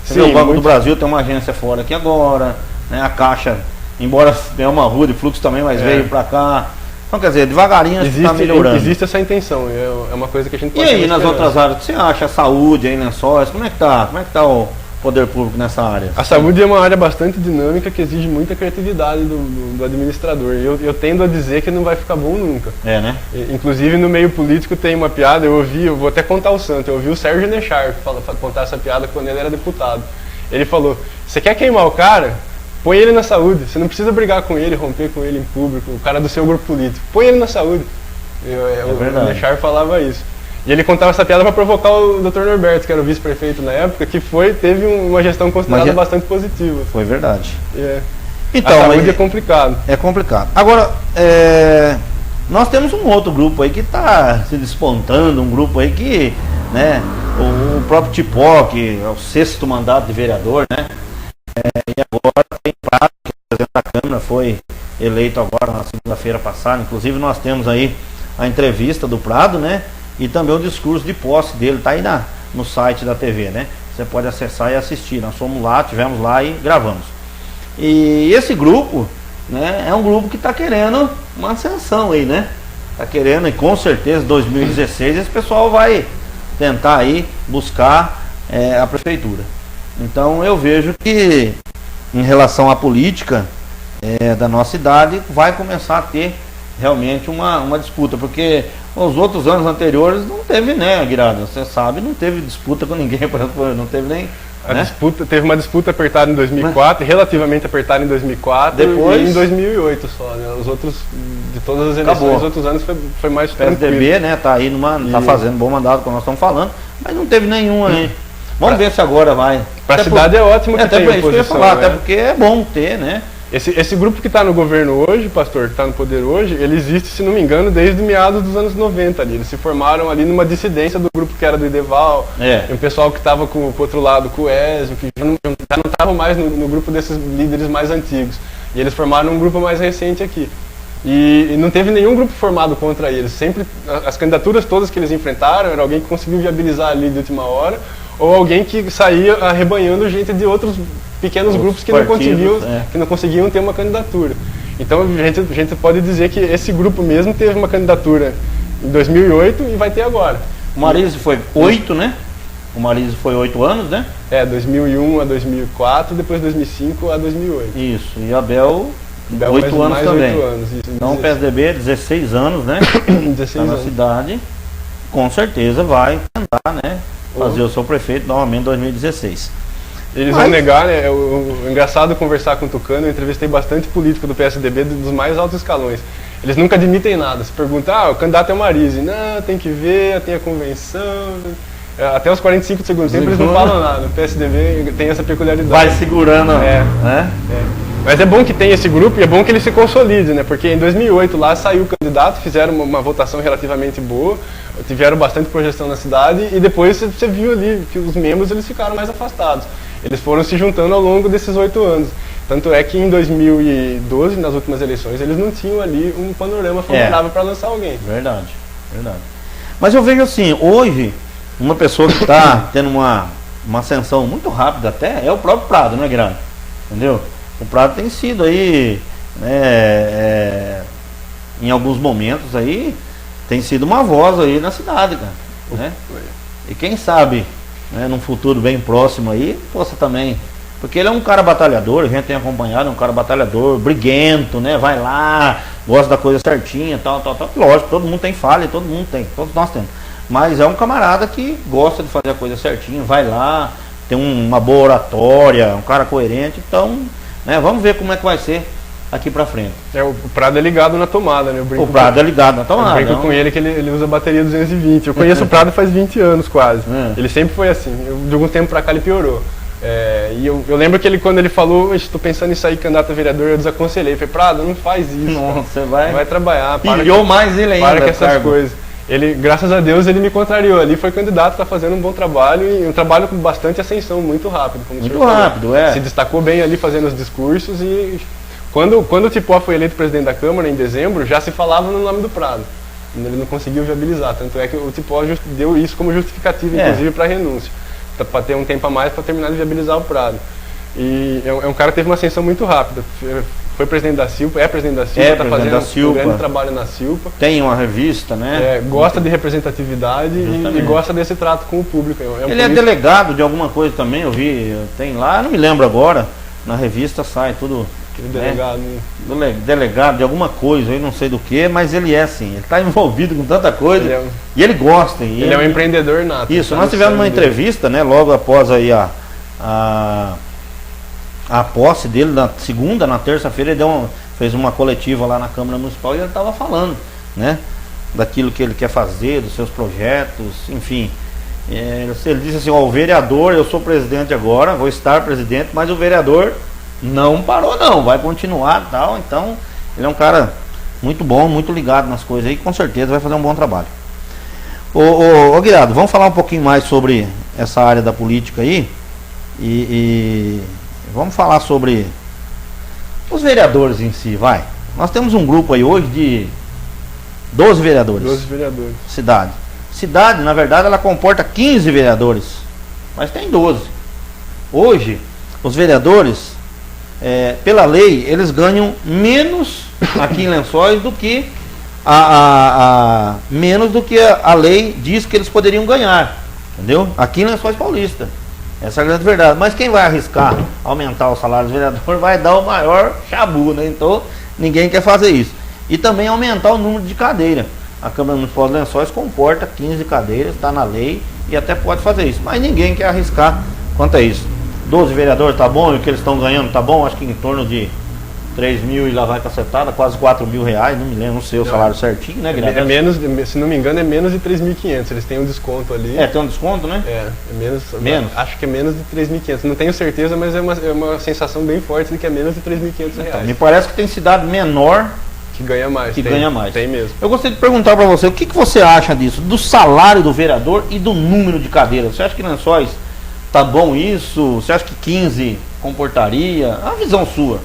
Sim, o Banco do Brasil tem uma agência fora aqui agora, né? A Caixa, embora tenha uma rua de fluxo também, mas veio para cá. Então, quer dizer, devagarinho está melhorando. Existe essa intenção, é uma coisa que a gente pode... E aí, nas outras áreas, o que você acha? A saúde, aí, Lençóis, como é que tá? Como é que tá o poder público nessa área? A saúde é uma área bastante dinâmica que exige muita criatividade do administrador. Eu tendo a dizer que não vai ficar bom nunca. É, né? Inclusive no meio político tem uma piada, eu vou até contar o santo, eu ouvi o Sérgio Nechar contar essa piada quando ele era deputado. Ele falou, você quer queimar o cara? Põe ele na saúde, você não precisa brigar com ele, romper com ele em público, o cara do seu grupo político. Põe ele na saúde. O Nechar falava isso. E ele contava essa piada para provocar o Dr. Norberto, que era o vice-prefeito na época, que teve uma gestão considerada bastante positiva. Foi verdade. Então, a saúde é complicado. É complicado. Agora, nós temos um outro grupo aí que está se despontando, um grupo aí que, né, o próprio Tipó, que é o 6º mandato de vereador, né, e agora tem Prado, que é o presidente da Câmara, foi eleito agora na segunda-feira passada. Inclusive nós temos aí a entrevista do Prado, né, e também o discurso de posse dele, tá aí no site da TV, né, você pode acessar e assistir. Nós fomos lá, tivemos lá e gravamos. E esse grupo, né, é um grupo que está querendo uma ascensão aí, né, está querendo, e com certeza 2016 esse pessoal vai tentar aí buscar a prefeitura. Então eu vejo que em relação à política da nossa cidade vai começar a ter realmente uma disputa, porque os outros anos anteriores não teve, né, Aguirado, você sabe, não teve disputa com ninguém, por exemplo, não teve nem... Teve uma disputa apertada em 2004, relativamente apertada em 2004, depois, e em 2008 só, né? Os outros, de todas as eleições, os outros anos foi mais tranquilo. O PSDB, né, tá aí tá fazendo bom mandato, como nós estamos falando, mas não teve nenhum aí. Vamos ver se agora vai. Para a cidade é ótimo que tenha oposição, isso que eu ia falar, até porque é bom ter, né? Esse grupo que está no governo hoje, pastor, que está no poder hoje, ele existe, se não me engano, desde meados dos anos 90 ali. Eles se formaram ali numa dissidência do grupo que era do Ideval, e o pessoal que estava com o outro lado, com o Ezio, que já não estavam mais no grupo desses líderes mais antigos. E eles formaram um grupo mais recente aqui. E não teve nenhum grupo formado contra eles. Sempre, as candidaturas todas que eles enfrentaram, era alguém que conseguiu viabilizar ali de última hora, ou alguém que saía arrebanhando gente de outros pequenos grupos que não conseguiam ter uma candidatura. Então a gente pode dizer que esse grupo mesmo teve uma candidatura em 2008 e vai ter agora. O Marise foi 8, né? O Marise foi 8 anos, né? 2001 a 2004, depois 2005 a 2008. Isso, e Abel 8 anos também. 8 anos, isso, então o PSDB 16 anos, né? 16 na cidade, com certeza vai tentar, né, fazer o seu prefeito novamente em 2016. Eles vão negar, né? É engraçado conversar com o Tucano, eu entrevistei bastante político do PSDB dos mais altos escalões. Eles nunca admitem nada. Se pergunta, o candidato é o Marise. Não, tem que ver, tem a convenção. Até os 45 do segundo tempo eles não falam nada. O PSDB tem essa peculiaridade. Vai segurando, né? Mas é bom que tem esse grupo e é bom que ele se consolide, né? Porque em 2008 lá saiu o candidato, fizeram uma votação relativamente boa, tiveram bastante projeção na cidade e depois você viu ali que os membros eles ficaram mais afastados. Eles foram se juntando ao longo desses 8 anos. Tanto é que em 2012, nas últimas eleições, eles não tinham ali um panorama favorável para lançar alguém. Verdade, verdade. Mas eu vejo assim, hoje, uma pessoa que está tendo uma ascensão muito rápida até, é o próprio Prado, né, Guilherme? Entendeu? O Prado tem sido aí, né, em alguns momentos aí, tem sido uma voz aí na cidade, cara, né? E quem sabe, né, num futuro bem próximo aí, possa também, porque ele é um cara batalhador, a gente tem acompanhado, é um cara batalhador, briguento, né, vai lá, gosta da coisa certinha, tal, lógico, todo mundo tem falha, todo mundo tem, todos nós temos, mas é um camarada que gosta de fazer a coisa certinha, vai lá, tem uma boa oratória, um cara coerente, então, né, vamos ver como é que vai ser aqui para frente. O Prado é ligado na tomada, né? O Prado é ligado na tomada. Eu brinco com ele que ele usa bateria 220. Eu conheço o Prado faz 20 anos quase. Ele sempre foi assim. De algum tempo para cá ele piorou. E eu lembro que quando ele falou, estou pensando em sair candidato a vereador, eu desaconselhei. Falei, Prado, não faz isso. Não, você vai trabalhar. Pilhou mais ele ainda. Para com essas coisas. Ele, graças a Deus, ele me contrariou ali, foi candidato, está fazendo um bom trabalho e um trabalho com bastante ascensão, muito rápido. Como muito rápido, Se destacou bem ali fazendo os discursos e quando o Tipó foi eleito presidente da Câmara em dezembro, já se falava no nome do Prado. Ele não conseguiu viabilizar, tanto é que o Tipó deu isso como justificativa, inclusive, para a renúncia, para ter um tempo a mais para terminar de viabilizar o Prado. E é um cara que teve uma ascensão muito rápida. Foi presidente da Silpa, é presidente da Silpa, está fazendo um grande trabalho na Silpa. Tem uma revista, né? Gosta de representatividade e gosta desse trato com o público. Ele é delegado de alguma coisa também, eu vi, tem lá, não me lembro agora, na revista sai tudo. Delegado. Delegado de alguma coisa, eu não sei do que, mas ele é assim, ele está envolvido com tanta coisa e ele gosta. Ele é um empreendedor nato. Isso, nós tivemos uma entrevista, né, logo após aí a posse dele, na terça-feira, ele fez uma coletiva lá na Câmara Municipal e ele estava falando, né, daquilo que ele quer fazer, dos seus projetos, enfim. Ele disse assim, o vereador, eu sou presidente agora, vou estar presidente, mas o vereador não parou não, vai continuar e tal. Então, ele é um cara muito bom, muito ligado nas coisas aí, com certeza vai fazer um bom trabalho. Ô Guirado, vamos falar um pouquinho mais sobre essa área da política aí e vamos falar sobre os vereadores em si, vai. Nós temos um grupo aí hoje de 12 vereadores. 12 vereadores. Cidade, na verdade, ela comporta 15 vereadores, mas tem 12. Hoje, os vereadores, pela lei, eles ganham menos aqui em Lençóis do que menos do que a lei diz que eles poderiam ganhar, entendeu? Aqui em Lençóis Paulista. Essa é a grande verdade. Mas quem vai arriscar aumentar o salário do vereador vai dar o maior chabu, né? Então ninguém quer fazer isso. E também aumentar o número de cadeiras. A Câmara Municipal de Lençóis comporta 15 cadeiras, está na lei e até pode fazer isso. Mas ninguém quer arriscar quanto a isso. 12 vereadores tá bom, e o que eles estão ganhando tá bom, acho que em torno de 3 mil e lá vai cacetada, quase 4 mil reais, não me lembro, não sei o salário certinho, né, Guilherme? Menos, se não me engano, é menos de 3.500, eles têm um desconto ali. Tem um desconto, né? É menos. Acho que é menos de 3.500, não tenho certeza, mas é uma sensação bem forte de que é menos de 3.500 reais. Então, me parece que tem cidade menor que ganha mais. Tem mesmo. Eu gostaria de perguntar para você, o que você acha disso, do salário do vereador e do número de cadeiras? Você acha que Lençóis tá bom isso? Você acha que 15 comportaria? A visão sua.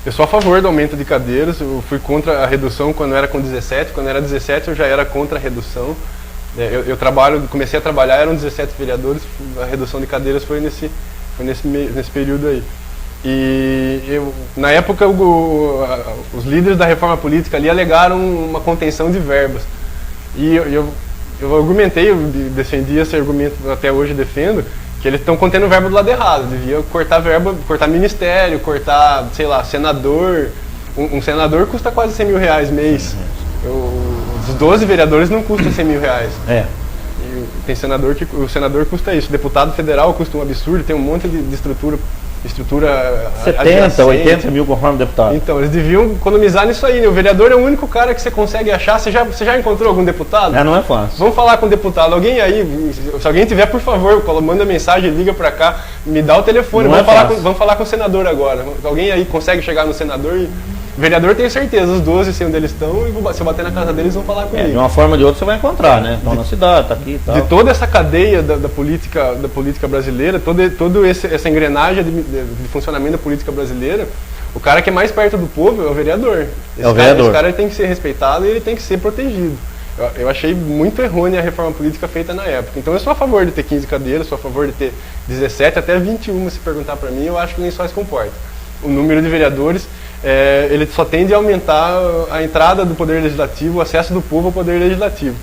Eu sou a favor do aumento de cadeiras, eu fui contra a redução quando era com 17, quando era 17 eu já era contra a redução. Comecei a trabalhar, eram 17 vereadores, a redução de cadeiras foi nesse período aí. E na época os líderes da reforma política ali alegaram uma contenção de verbas. E eu argumentei, eu defendi esse argumento, até hoje defendo, que eles estão contendo verba do lado errado, devia cortar verba, cortar ministério, cortar, sei lá, senador. Um senador custa quase 100 mil reais mês. Os 12 vereadores não custam 100 mil reais. Tem senador que o senador custa isso, deputado federal custa um absurdo, tem um monte de estrutura 70, 80 mil conforme deputado. Então, eles deviam economizar nisso aí, né? O vereador é o único cara que você consegue achar. Você já encontrou algum deputado? Não é fácil. Vamos falar com o deputado. Alguém aí, se alguém tiver, por favor, manda mensagem, liga pra cá, me dá o telefone. Vamos falar com o senador agora. Alguém aí consegue chegar no senador e... O vereador tem certeza, os 12 sei onde eles estão, e se eu bater na casa deles, vão falar comigo. De uma forma ou de outra você vai encontrar, né? Estão na cidade, tá aqui e tal. De toda essa cadeia da política brasileira, toda essa engrenagem de funcionamento da política brasileira, o cara que é mais perto do povo é o vereador. Esse cara tem que ser respeitado e ele tem que ser protegido. Eu achei muito errônea a reforma política feita na época. Então eu sou a favor de ter 15 cadeiras, sou a favor de ter 17, até 21, se perguntar para mim, eu acho que nem só se comporta. O número de vereadores, ele só tende a aumentar a entrada do Poder Legislativo, o acesso do povo ao Poder Legislativo.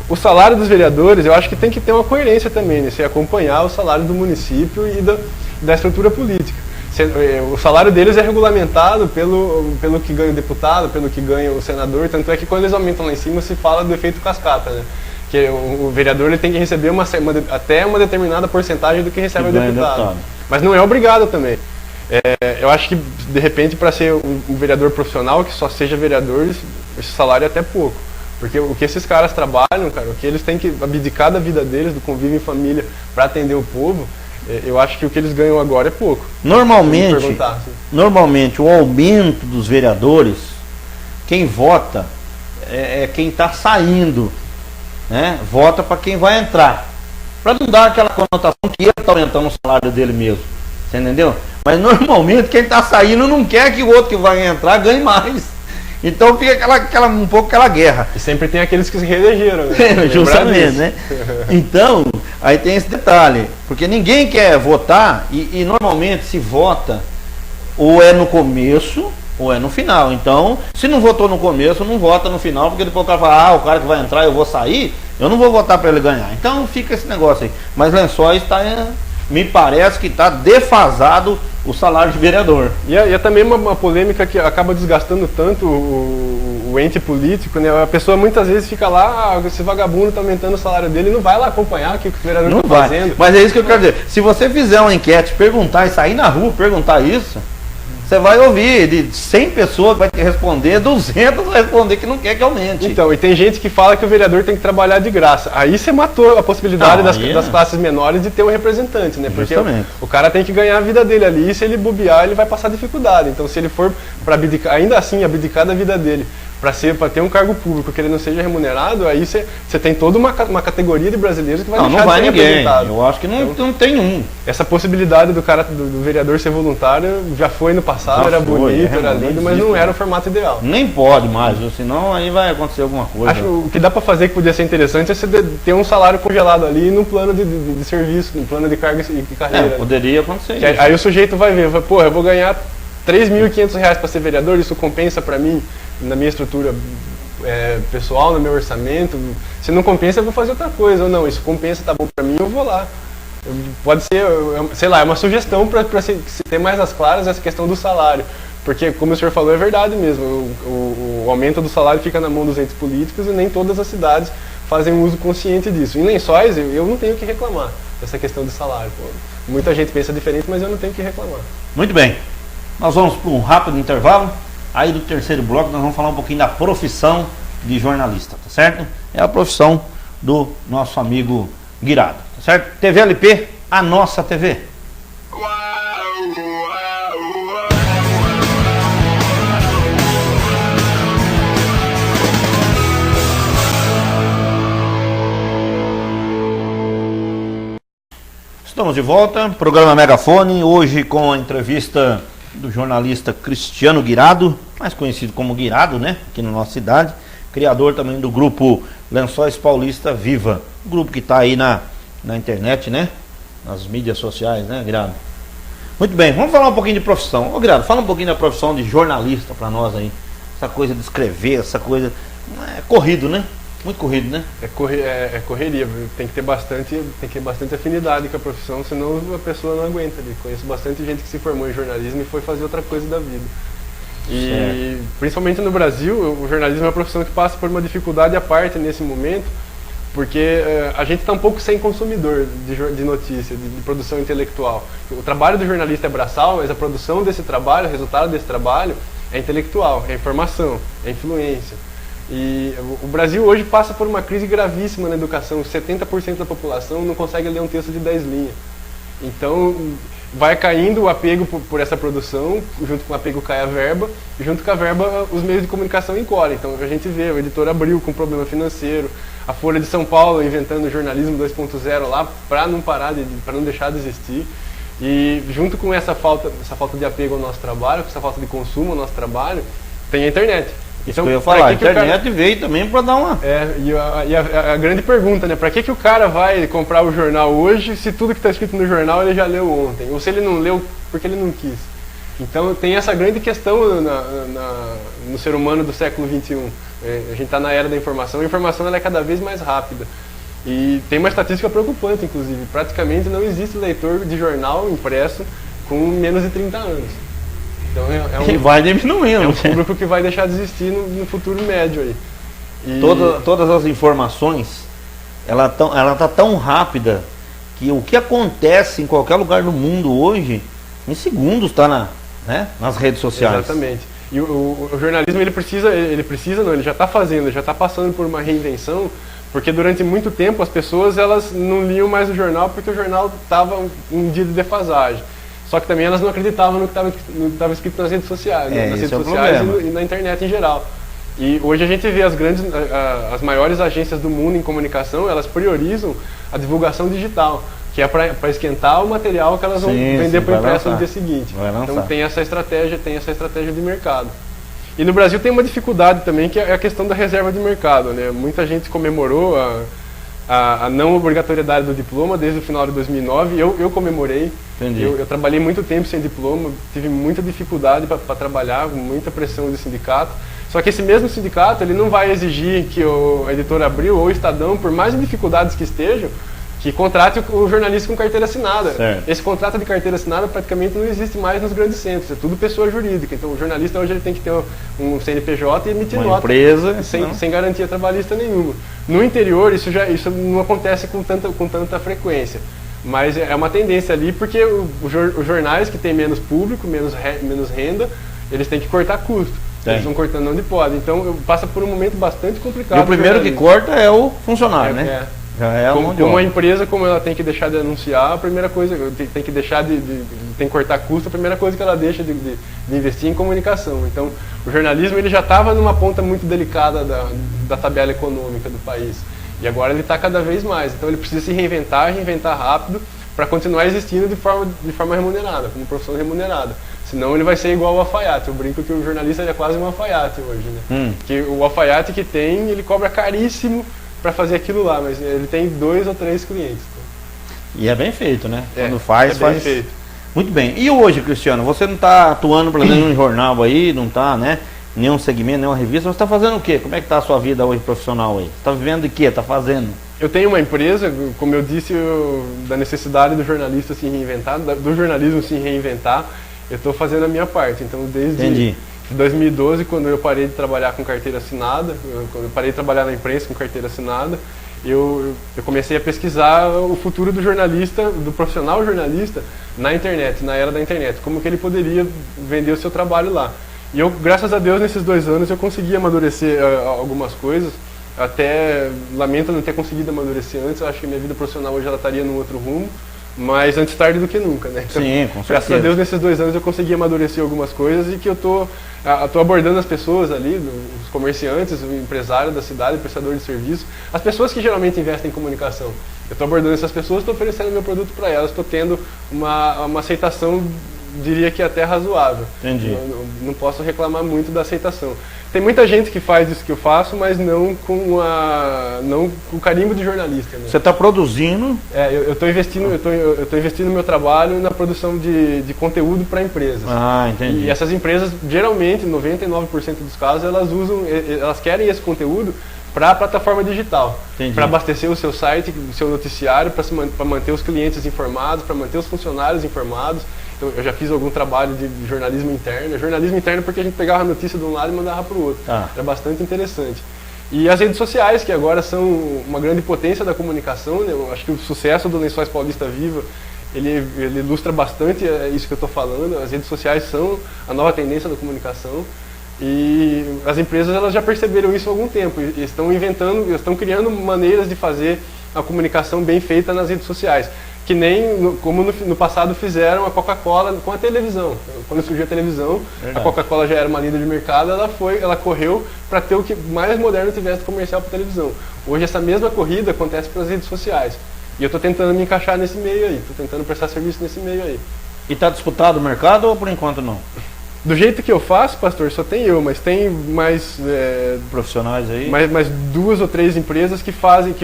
O salário dos vereadores, eu acho que tem que ter uma coerência também, né? Se acompanhar o salário do município e da estrutura política. O salário deles é regulamentado pelo que ganha o deputado, pelo que ganha o senador, tanto é que quando eles aumentam lá em cima se fala do efeito cascata, né? Que o vereador ele tem que receber até uma determinada porcentagem do que recebe o deputado. Mas não é obrigado também. Eu acho que, de repente, para ser um vereador profissional, que só seja vereador, esse salário é até pouco. Porque o que esses caras trabalham, cara, o que eles têm que abdicar da vida deles, do convívio em família, para atender o povo, eu acho que o que eles ganham agora é pouco. Normalmente o aumento dos vereadores, quem vota é quem está saindo, né? Vota para quem vai entrar. Para não dar aquela conotação que ele está aumentando o salário dele mesmo. Você entendeu? Mas normalmente quem está saindo não quer que o outro que vai entrar ganhe mais. Então fica um pouco aquela guerra. E sempre tem aqueles que se reelegeram, né? Justamente, né? Então, aí tem esse detalhe. Porque ninguém quer votar e normalmente se vota ou é no começo ou é no final. Então, se não votou no começo, não vota no final, porque depois o cara fala, o cara que vai entrar eu vou sair, eu não vou votar para ele ganhar. Então fica esse negócio aí. Mas Lençóis me parece que está defasado o salário de vereador. E é também uma polêmica que acaba desgastando tanto o ente político, né? A pessoa muitas vezes fica lá, esse vagabundo está aumentando o salário dele, e não vai lá acompanhar o que o vereador está fazendo. Mas é isso que eu quero dizer. Se você fizer uma enquete, perguntar e sair na rua perguntar isso, você vai ouvir de 100 pessoas que vai te responder, 200 vai responder que não quer que aumente. Então, e tem gente que fala que o vereador tem que trabalhar de graça. Aí você matou a possibilidade das classes menores de ter um representante, né? Porque o cara tem que ganhar a vida dele ali, e se ele bobear, ele vai passar dificuldade. Então, se ele for para abdicar, ainda assim, abdicar da vida dele, para ter um cargo público que ele não seja remunerado, aí você tem toda uma categoria de brasileiros que vai deixar de ser representado. Eu acho que não tem um. Essa possibilidade do vereador ser voluntário já foi no passado, era bonito, era lindo, mas não era o formato ideal. Nem pode mais, senão aí vai acontecer alguma coisa. Acho que o que dá para fazer que podia ser interessante é você ter um salário congelado ali num plano de serviço, num plano de carga e carreira. Poderia acontecer isso. Aí o sujeito vai ver, eu vou ganhar R$3.500 para ser vereador, isso compensa para mim na minha estrutura pessoal, no meu orçamento. Se não compensa, eu vou fazer outra coisa. Ou não, isso compensa, tá bom para mim, eu vou lá. Pode ser, sei lá, é uma sugestão para se ter mais às claras essa questão do salário. Porque, como o senhor falou, é verdade mesmo. O aumento do salário fica na mão dos entes políticos e nem todas as cidades fazem um uso consciente disso. Em Lençóis, eu não tenho que reclamar dessa questão do salário. Muita gente pensa diferente, mas eu não tenho que reclamar. Muito bem. Nós vamos para um rápido intervalo. Aí do terceiro bloco nós vamos falar um pouquinho da profissão de jornalista, tá certo? É a profissão do nosso amigo Guirado, tá certo? TV LP, a nossa TV. Estamos de volta, programa Megafone, hoje com a entrevista do jornalista Cristiano Guirado, mais conhecido como Guirado, né, aqui na nossa cidade, criador também do grupo Lençóis Paulista Viva, um grupo que está aí na internet, né, nas mídias sociais, né, Guirado? Muito bem, vamos falar um pouquinho de profissão. Ô, Guirado, fala um pouquinho da profissão de jornalista para nós aí, essa coisa de escrever, essa coisa, é corrido, né? Muito corrido, né? É correria, tem que ter bastante afinidade com a profissão, senão a pessoa não aguenta ali. Conheço bastante gente que se formou em jornalismo e foi fazer outra coisa da vida. E principalmente no Brasil, o jornalismo é uma profissão que passa por uma dificuldade à parte nesse momento, porque a gente está um pouco sem consumidor de notícia, de produção intelectual. O trabalho do jornalista é braçal, mas a produção desse trabalho, o resultado desse trabalho é intelectual, é informação, é influência. E o Brasil hoje passa por uma crise gravíssima na educação. 70% da população não consegue ler um texto de 10 linhas. Então vai caindo o apego por essa produção, junto com o apego cai a verba, e junto com a verba os meios de comunicação encolhem. Então a gente vê o editor Abril com problema financeiro, a Folha de São Paulo inventando o jornalismo 2.0 lá para não deixar de existir. E junto com essa falta de apego ao nosso trabalho, com essa falta de consumo ao nosso trabalho, tem a internet. Então, eu ia falar, a internet veio também para dar uma... a grande pergunta, né? Para que o cara vai comprar o jornal hoje se tudo que está escrito no jornal ele já leu ontem? Ou se ele não leu porque ele não quis? Então tem essa grande questão no ser humano do século XXI. A gente está na era da informação, a informação ela é cada vez mais rápida. E tem uma estatística preocupante, inclusive. Praticamente não existe leitor de jornal impresso com menos de 30 anos. Então e vai diminuindo. É um público que vai deixar de existir no futuro médio aí. E... Todas as informações, ela tá tão rápida que o que acontece em qualquer lugar do mundo hoje em segundos está nas redes sociais. Exatamente. E o jornalismo ele já está fazendo, ele já está passando por uma reinvenção, porque durante muito tempo as pessoas elas não liam mais o jornal porque o jornal estava um dia de defasagem. Só que também elas não acreditavam no que estava escrito nas redes sociais, nas redes sociais e na internet em geral. E hoje a gente vê as maiores agências do mundo em comunicação, elas priorizam a divulgação digital, que é para esquentar o material que elas vão vender para o impresso no dia seguinte. Então tem essa estratégia de mercado. E no Brasil tem uma dificuldade também, que é a questão da reserva de mercado, né? Muita gente comemorou a não obrigatoriedade do diploma desde o final de 2009. Eu comemorei. Eu trabalhei muito tempo sem diploma, tive muita dificuldade para trabalhar, muita pressão do sindicato. Só que esse mesmo sindicato ele não vai exigir que a Editora Abril ou o Estadão, por mais dificuldades que estejam, que contrate o jornalista com carteira assinada. Certo. Esse contrato de carteira assinada praticamente não existe mais nos grandes centros, é tudo pessoa jurídica. Então o jornalista hoje ele tem que ter um CNPJ e emitir nota empresa, sem garantia trabalhista nenhuma. No interior isso não acontece com tanta frequência, mas é uma tendência ali porque os jornais que têm menos público, menos renda, eles têm que cortar custo. Eles vão cortando onde pode. Então passa por um momento bastante complicado. E o primeiro que corta é o funcionário, né? Já é como a empresa, como ela tem que deixar de anunciar, a primeira coisa, tem que deixar tem que cortar custo, a primeira coisa que ela deixa de investir em comunicação. Então, o jornalismo ele já estava numa ponta muito delicada da tabela econômica do país. E agora ele está cada vez mais. Então, ele precisa se reinventar rápido, para continuar existindo de forma remunerada, como profissão remunerada. Senão ele vai ser igual ao alfaiate. Eu brinco que o jornalista é quase um alfaiate hoje, né? Que o alfaiate que tem, ele cobra caríssimo para fazer aquilo lá, mas ele tem 2 ou 3 clientes. E é bem feito, né? Quando faz bem feito. Muito bem. E hoje, Cristiano, você não está atuando, por exemplo, em um jornal aí, não está, né? Nenhum segmento, nenhuma revista, você está fazendo o quê? Como é que está a sua vida hoje profissional aí? Você está vivendo de quê? Está fazendo? Eu tenho uma empresa, como eu disse, da necessidade do jornalista se reinventar, do jornalismo se reinventar, eu estou fazendo a minha parte. Então, desde 2012, quando eu parei de trabalhar com carteira assinada, quando eu parei de trabalhar na imprensa com carteira assinada, eu comecei a pesquisar o futuro do jornalista, do profissional jornalista na internet, na era da internet, como que ele poderia vender o seu trabalho lá. E eu, graças a Deus, nesses 2 anos eu consegui amadurecer algumas coisas. Até lamento não ter conseguido amadurecer antes, eu acho que minha vida profissional hoje ela estaria num outro rumo. Mas antes tarde do que nunca, né? Então, sim, com certeza. Graças a Deus, nesses 2 anos eu consegui amadurecer algumas coisas e que eu tô abordando as pessoas ali, os comerciantes, o empresário da cidade, o prestador de serviço, as pessoas que geralmente investem em comunicação. Eu estou abordando essas pessoas, estou oferecendo meu produto para elas, estou tendo uma aceitação, diria que até razoável. Entendi. Não posso reclamar muito da aceitação. Tem muita gente que faz isso que eu faço, mas não com o carimbo de jornalista. Né? Você está produzindo? Eu estou investindo no meu trabalho na produção de conteúdo para empresas. Ah, entendi. E essas empresas, geralmente, 99% dos casos, elas querem esse conteúdo para a plataforma digital, para abastecer o seu site, o seu noticiário, para manter os clientes informados, para manter os funcionários informados. Então, eu já fiz algum trabalho de jornalismo interno. Jornalismo interno porque a gente pegava a notícia de um lado e mandava para o outro. Era bastante interessante. E as redes sociais, que agora são uma grande potência da comunicação, né? Eu acho que o sucesso do Lençóis Paulista Viva, ele ilustra bastante isso que eu estou falando. As redes sociais são a nova tendência da comunicação. E as empresas elas já perceberam isso há algum tempo. E estão criando maneiras de fazer a comunicação bem feita nas redes sociais. Que nem como no passado fizeram a Coca-Cola com a televisão. Quando surgiu a televisão, a Coca-Cola já era uma líder de mercado, ela correu para ter o que mais moderno tivesse comercial para televisão. Hoje essa mesma corrida acontece pelas redes sociais. E eu estou tentando me encaixar nesse meio aí, estou tentando prestar serviço nesse meio aí. E está disputado o mercado ou por enquanto não? Do jeito que eu faço, pastor, só tem eu, mas tem mais profissionais aí? Mais 2 ou 3 empresas que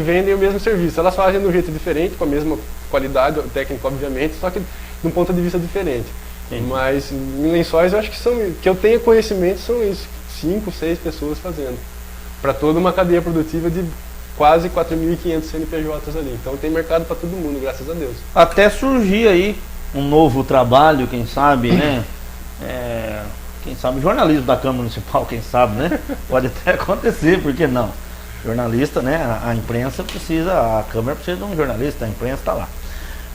vendem o mesmo serviço. Elas fazem de um jeito diferente, com a mesma qualidade técnica, obviamente, só que de um ponto de vista diferente. Entendi. Mas em Lençóis eu acho que eu tenha conhecimento são isso, 5, 6 pessoas fazendo. Para toda uma cadeia produtiva de quase 4.500 CNPJs ali. Então tem mercado para todo mundo, graças a Deus. Até surgir aí um novo trabalho, quem sabe, né? Quem sabe jornalismo da Câmara Municipal, quem sabe, né? Pode até acontecer, por que não? Jornalista, né? A imprensa precisa, a Câmara precisa de um jornalista, a imprensa está lá.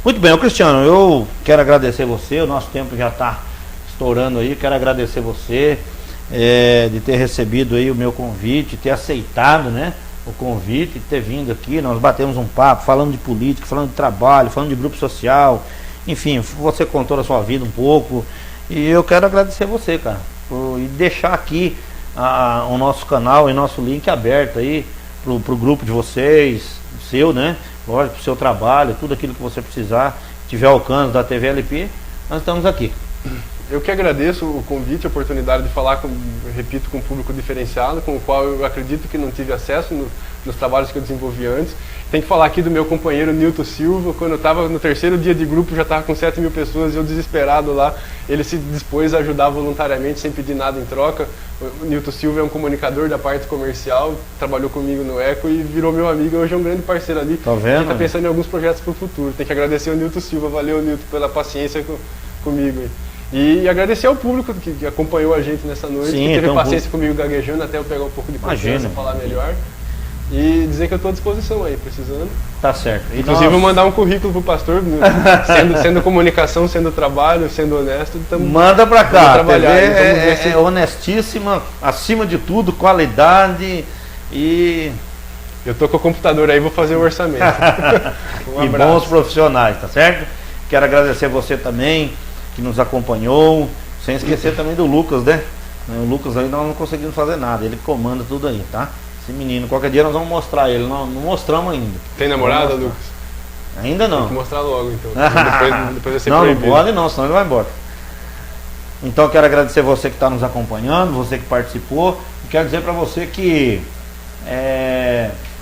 Muito bem, Cristiano, eu quero agradecer você, o nosso tempo já está estourando aí, quero agradecer você de ter recebido aí o meu convite, ter aceitado, né, o convite, ter vindo aqui, nós batemos um papo, falando de política, falando de trabalho, falando de grupo social, enfim, você contou da sua vida um pouco, e eu quero agradecer você, cara, e deixar aqui o nosso canal e nosso link aberto aí pro grupo de vocês, seu, né, lógico, pro seu trabalho, tudo aquilo que você precisar, tiver alcance da TVLP, nós estamos aqui. Eu que agradeço o convite, a oportunidade de falar, repito, com um público diferenciado, com o qual eu acredito que não tive acesso nos trabalhos que eu desenvolvi antes. Tem que falar aqui do meu companheiro Nilton Silva, quando eu estava no 3º dia de grupo, já estava com 7.000 pessoas, e eu desesperado lá, ele se dispôs a ajudar voluntariamente, sem pedir nada em troca. O Nilton Silva é um comunicador da parte comercial, trabalhou comigo no Eco e virou meu amigo, hoje é um grande parceiro ali. Tá vendo? Está pensando em alguns projetos para o futuro. Tem que agradecer ao Nilton Silva, valeu Nilton pela paciência comigo. E agradecer ao público que acompanhou a gente nessa noite, Sim, que teve então, paciência comigo gaguejando até eu pegar um pouco de confiança, falar melhor. E dizer que eu estou à disposição aí, precisando. Tá certo. E inclusive vou mandar um currículo pro pastor, sendo comunicação, sendo trabalho, sendo honesto. Manda pra cá, trabalhar, é honestíssima, acima de tudo, qualidade e... Eu tô com o computador aí, vou fazer o orçamento. E bons profissionais, tá certo? Quero agradecer você também, que nos acompanhou, sem esquecer também do Lucas, né? O Lucas aí nós não conseguimos fazer nada, ele comanda tudo aí, tá? Esse menino, qualquer dia nós vamos mostrar ele, não mostramos ainda. Tem namorada, Lucas? Ainda não. Tem que mostrar logo então, depois vai ser não, proibido. Não pode não, senão ele vai embora. Então eu quero agradecer você que está nos acompanhando, você que participou, e quero dizer para você que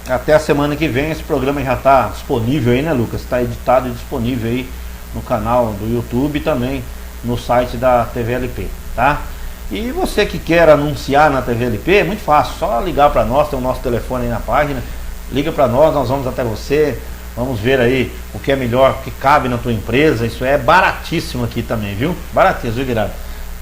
até a semana que vem esse programa já está disponível aí, né, Lucas? Está editado e disponível aí no canal do YouTube e também no site da TVLP, tá? E você que quer anunciar na TVLP, é muito fácil, só ligar para nós, tem o nosso telefone aí na página, liga para nós vamos até você, vamos ver aí o que é melhor, o que cabe na tua empresa, isso é baratíssimo aqui também, viu? Baratíssimo, viu, Guilherme?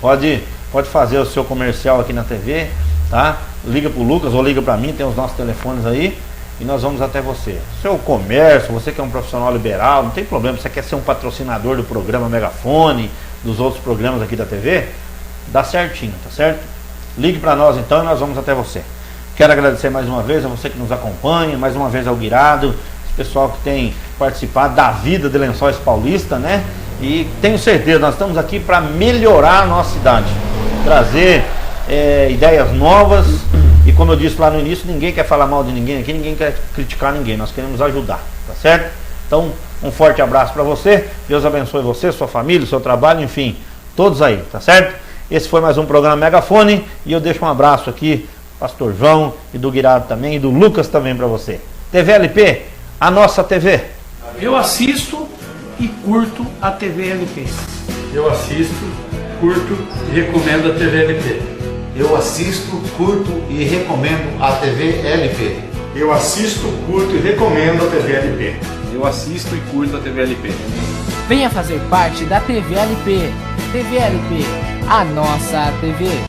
Pode fazer o seu comercial aqui na TV, tá? Liga pro Lucas ou liga para mim, tem os nossos telefones aí, e nós vamos até você. Seu comércio, você que é um profissional liberal, não tem problema, você quer ser um patrocinador do programa Megafone, dos outros programas aqui da TV, dá certinho, tá certo? Ligue para nós então e nós vamos até você. Quero agradecer mais uma vez a você que nos acompanha, mais uma vez ao Guirado, esse pessoal que tem participado da vida de Lençóis Paulista, né? E tenho certeza, nós estamos aqui para melhorar a nossa cidade, trazer ideias novas. E como eu disse lá no início, ninguém quer falar mal de ninguém aqui, ninguém quer criticar ninguém, nós queremos ajudar, tá certo? Então, um forte abraço para você, Deus abençoe você, sua família, seu trabalho, enfim, todos aí, tá certo? Esse foi mais um programa Megafone, e eu deixo um abraço aqui, Pastor João, e do Guirado também, e do Lucas também para você. TVLP, a nossa TV. Eu assisto e curto a TVLP. Eu assisto, curto e recomendo a TVLP. Eu assisto, curto e recomendo a TVLP. Eu assisto, curto e recomendo a TVLP. Eu assisto e curto a TVLP. Venha fazer parte da TVLP. TVLP, a nossa TV.